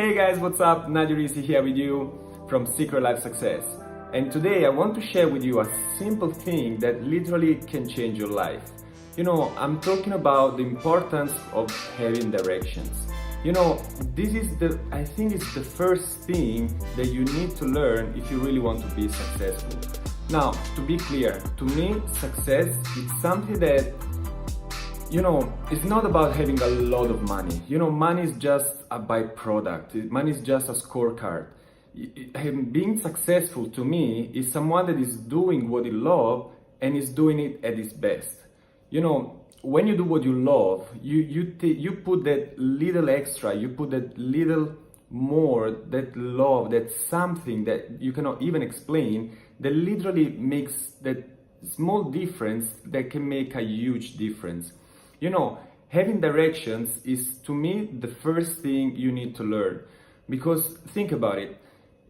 Hey guys, what's up? Nadio Risi here with you from Secret Life Success. And today I want to share with you a simple thing that literally can change your life. I'm talking about the importance of having directions. I think it's the first thing that you need to learn if you really want to be successful. Now, to be clear, to me, success is something that it's not about having a lot of money. Money is just a byproduct. Money is just a scorecard. Being successful to me is someone that is doing what he loves and is doing it at his best. When you do what you love, you put that little extra, you put that little more, that love, that something that you cannot even explain, that literally makes that small difference that can make a huge difference. Having directions is, to me, the first thing you need to learn. Because think about it.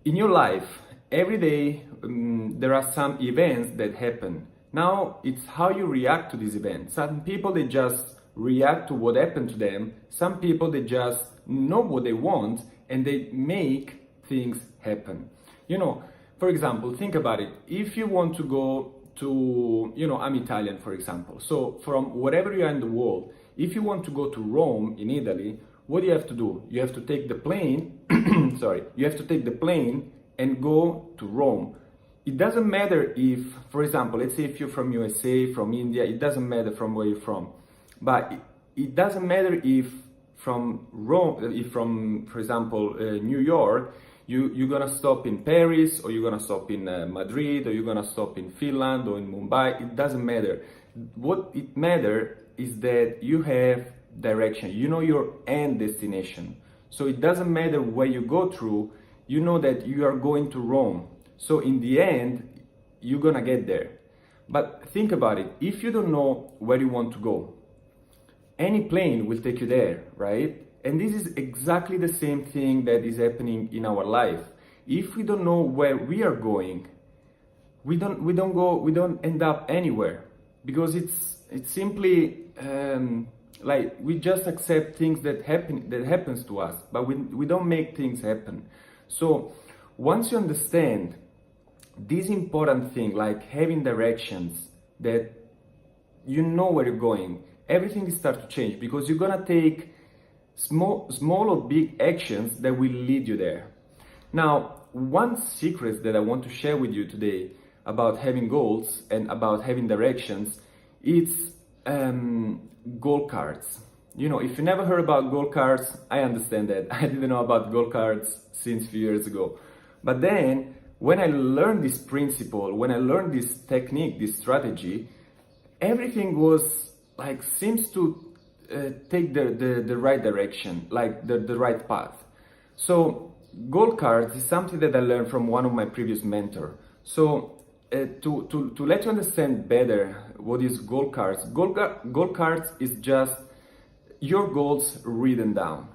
In your life, every day, there are some events that happen. Now, it's how you react to these events. Some people, they just react to what happened to them. Some people, they just know what they want and they make things happen. For example, think about it. If you want to go to, I'm Italian, for example. So from wherever you are in the world, if you want to go to Rome in Italy, what do you have to do? You have to take the plane, you have to take the plane and go to Rome. It doesn't matter if, for example, let's say if you're from USA, from India, it doesn't matter from where you're from. But it doesn't matter if from Rome, if from, for example, New York, you're gonna stop in Paris, or you're gonna stop in Madrid, or you're gonna stop in Finland or in Mumbai. It doesn't matter. What it matters is that you have direction. You know your end destination. So it doesn't matter where you go through. You know that you are going to Rome. So in the end, you're gonna get there. But think about it. If you don't know where you want to go, any plane will take you there, right? And this is exactly the same thing that is happening in our life. If we don't know where we are going, we don't end up anywhere, because it's simply like we just accept things that happens to us, but we don't make things happen. So once you understand this important thing, like having directions, that you know where you're going, everything starts to change, because you're gonna take small or big actions that will lead you there. Now, one secret that I want to share with you today about having goals and about having directions, it's goal cards. If you never heard about goal cards, I understand that. I didn't know about goal cards since a few years ago. But then, when I learned this principle, when I learned this technique, this strategy, everything was like, seems to take the right direction, like the right path. So goal cards is something that I learned from one of my previous mentors. So to let you understand better what is goal cards, goal cards is just your goals written down.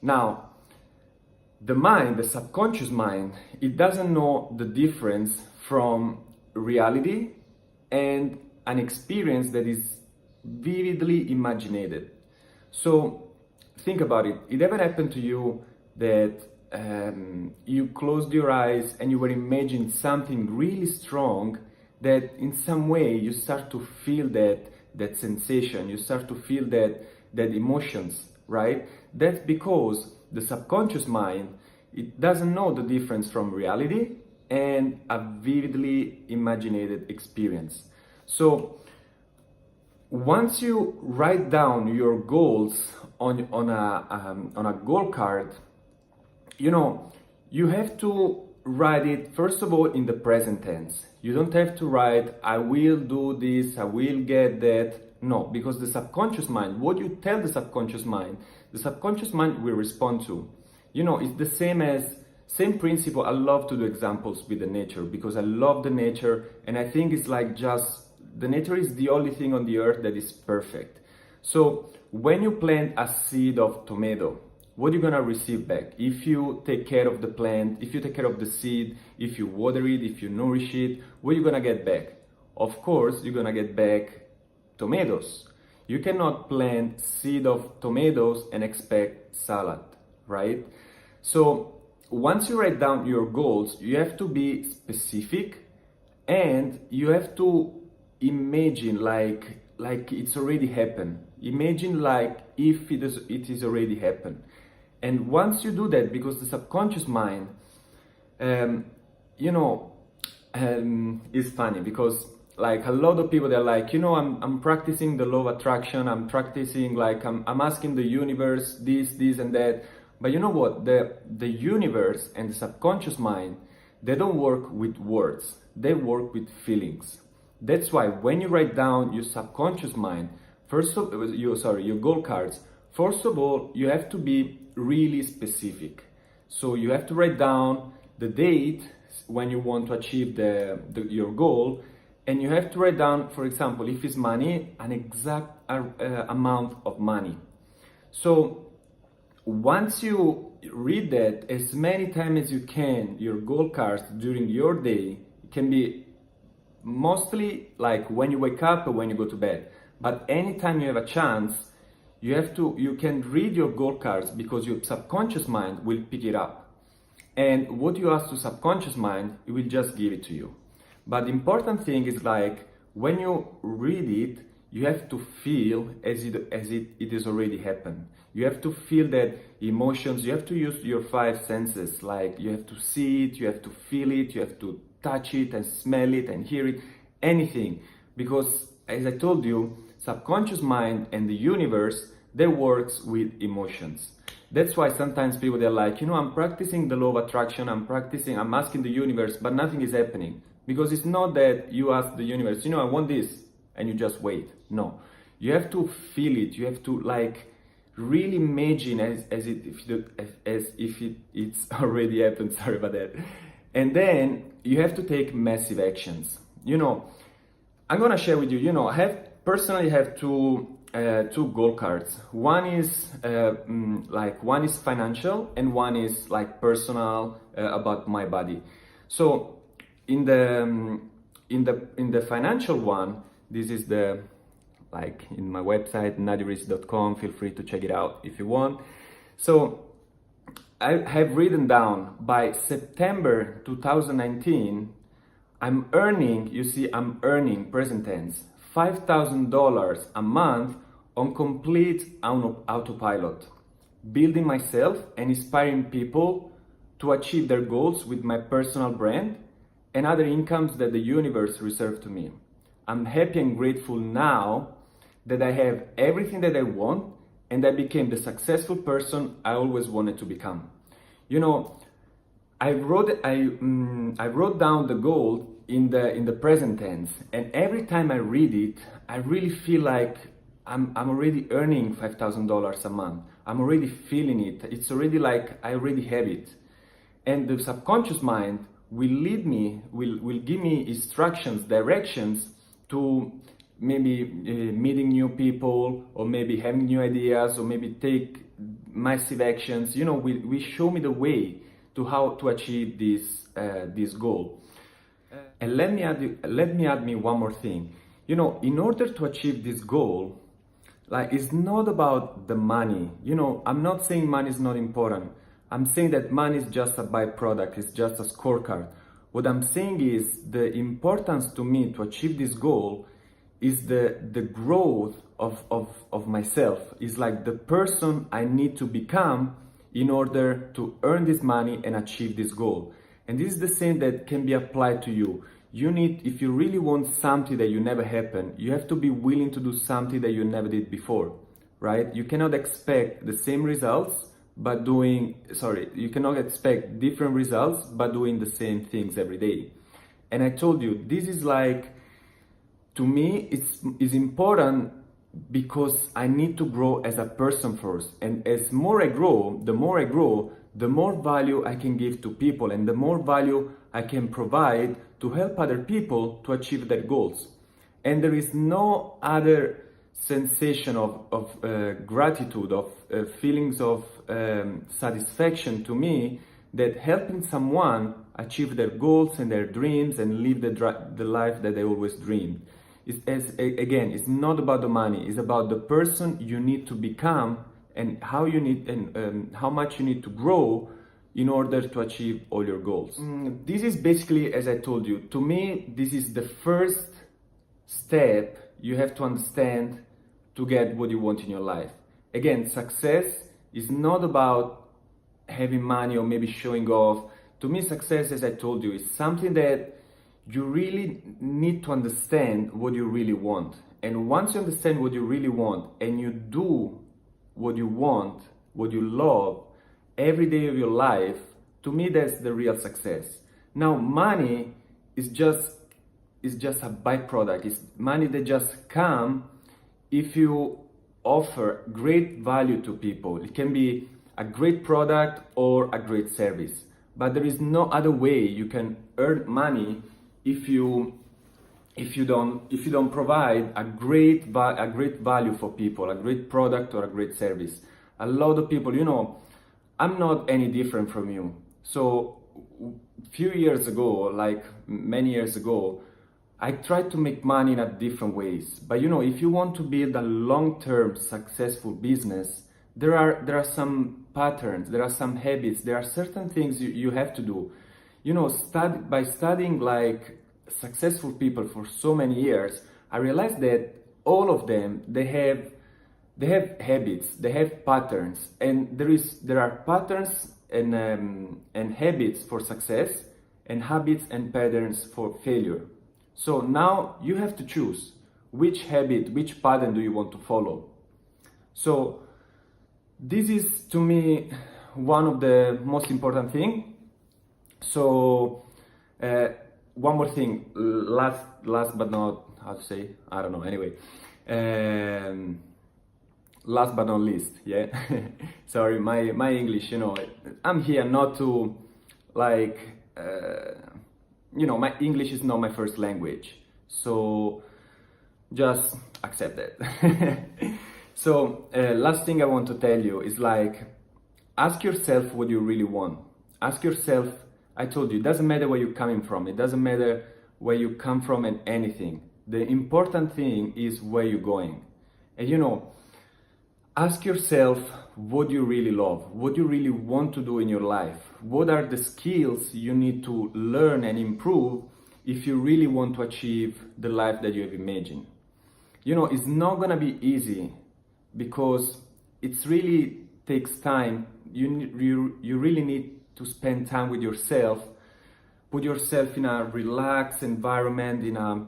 Now, the mind, the subconscious mind, it doesn't know the difference from reality and an experience that is vividly imagined. So think about it. It ever happened to you that you closed your eyes and you were imagining something really strong, that in some way you start to feel that sensation, you start to feel that emotions, right? That's because the subconscious mind, it doesn't know the difference from reality and a vividly imagined experience. So once you write down your goals on a goal card, you have to write it, first of all, in the present tense. You don't have to write, I will do this, I will get that. No, because the subconscious mind, what you tell the subconscious mind will respond to. It's the same principle. I love to do examples with the nature, because I love the nature, and I think it's like just, the nature is the only thing on the earth that is perfect. So when you plant a seed of tomato, what you're gonna receive back? If you take care of the plant, if you take care of the seed, if you water it, if you nourish it, what you're gonna get back? Of course, you're gonna get back tomatoes. You cannot plant seed of tomatoes and expect salad, right? So once you write down your goals, you have to be specific, and you have to imagine like it's already happened. Imagine like if it is already happened. And once you do that, because the subconscious mind, it's funny because like a lot of people, they're like, I'm practicing the law of attraction, I'm practicing like I'm asking the universe this and that. But you know what? The universe and the subconscious mind, they don't work with words, they work with feelings. That's why when you write down your subconscious mind, your goal cards, first of all, you have to be really specific. So you have to write down the date when you want to achieve your goal, and you have to write down, for example, if it's money, an exact amount of money. So once you read that as many times as you can, your goal cards during your day, it can be mostly like when you wake up or when you go to bed. But anytime you have a chance, you can read your goal cards, because your subconscious mind will pick it up. And what you ask to subconscious mind, it will just give it to you. But the important thing is like when you read it, you have to feel as it is already happened. You have to feel that emotions, you have to use your 5 senses, like you have to see it, you have to feel it, you have to touch it and smell it and hear it, anything. Because as I told you, subconscious mind and the universe, they works with emotions. That's why sometimes people, they're like, I'm practicing the law of attraction, I'm asking the universe, but nothing is happening. Because it's not that you ask the universe, I want this, and you just wait. No, you have to feel it. You have to like really imagine as if it's already happened. Sorry about that. And then you have to take massive actions. I'm gonna share with you. I personally have two goal cards. One is one is financial, and one is like personal, about my body. So in the financial one, this is in my website nadiris.com. Feel free to check it out if you want. So I have written down by September 2019, I'm earning present tense $5,000 a month on complete autopilot, building myself and inspiring people to achieve their goals with my personal brand and other incomes that the universe reserved to me. I'm happy and grateful now that I have everything that I want, and I became the successful person I always wanted to become. I wrote down the goal in the present tense, and every time I read it, I really feel like I'm already earning $5,000 a month. I'm already feeling it. It's already like I already have it. And the subconscious mind will give me instructions, directions to maybe meeting new people, or maybe having new ideas, or maybe take massive actions. We show me the way to how to achieve this goal. And let me add one more thing. In order to achieve this goal, it's not about the money. I'm not saying money is not important. I'm saying that money is just a byproduct. It's just a scorecard. What I'm saying is the importance to me to achieve this goal is the growth of myself. It's like the person I need to become in order to earn this money and achieve this goal. And this is the same that can be applied to you. If you really want something that you never happened, you have to be willing to do something that you never did before, right? You cannot expect the same results you cannot expect different results but doing the same things every day. And I told you, this is to me, it's important because I need to grow as a person first. And the more I grow, the more value I can give to people, and the more value I can provide to help other people to achieve their goals. And there is no other sensation of gratitude, of feelings of satisfaction to me, that helping someone achieve their goals and their dreams and live the life that they always dreamed. It's not about the money. It's about the person you need to become, and how much you need to grow in order to achieve all your goals. This is basically, as I told you, to me, this is the first step you have to understand to get what you want in your life. Again, success is not about having money or maybe showing off. To me, success, as I told you, is something that you really need to understand what you really want. And once you understand what you really want and you do what you want, what you love, every day of your life, to me that's the real success. Now money is just a byproduct. It's money that just come if you offer great value to people. It can be a great product or a great service, but there is no other way you can earn money if you don't provide a great value for people, a great product or a great service. A lot of people, you know, I'm not any different from you. So few years ago, like many years ago, I tried to make money in a different ways. But you know, if you want to build a long-term successful business, there are some patterns, there are some habits, there are certain things you have to do. You know, by studying like successful people for so many years, I realized that all of them, they have habits, they have patterns, and there are patterns and habits for success and habits and patterns for failure. So now you have to choose which habit, which pattern do you want to follow. So this is to me one of the most important thing. So one more thing, last but not, how to say, I don't know, anyway. Last but not least, yeah. Sorry, my English, you know, I'm here not to like, you know, my English is not my first language, so just accept that. So last thing I want to tell you is like, ask yourself what you really want. Ask yourself, I told you, it doesn't matter where you're coming from, it doesn't matter where you come from and anything. The important thing is where you're going. And you know, ask yourself what you really love, what you really want to do in your life. What are the skills you need to learn and improve if you really want to achieve the life that you have imagined? You know, it's not gonna be easy because it really takes time. You really need to spend time with yourself, put yourself in a relaxed environment, in a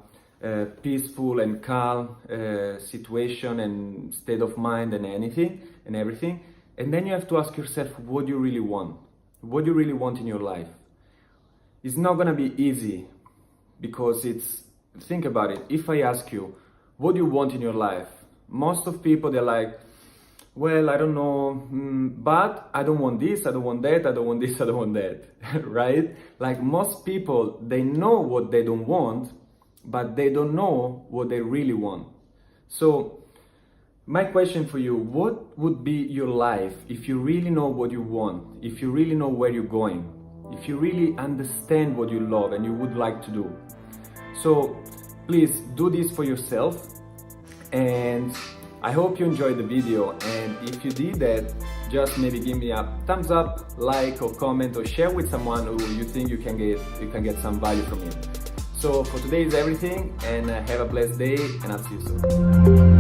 peaceful and calm situation and state of mind and everything. And then you have to ask yourself what you really want. What you really want in your life. It's not gonna be easy because think about it. If I ask you, what do you want in your life? Most of people, they're like, well, I don't know, but I don't want this, I don't want that, I don't want this, I don't want that, right? Like most people, they know what they don't want, but they don't know what they really want. So my question for you, what would be your life if you really know what you want, if you really know where you're going, if you really understand what you love and you would like to do? So please do this for yourself, and I hope you enjoyed the video, and if you did that, just maybe give me a thumbs up, like or comment or share with someone who you think you can get some value from it. So for today is everything, and have a blessed day, and I'll see you soon.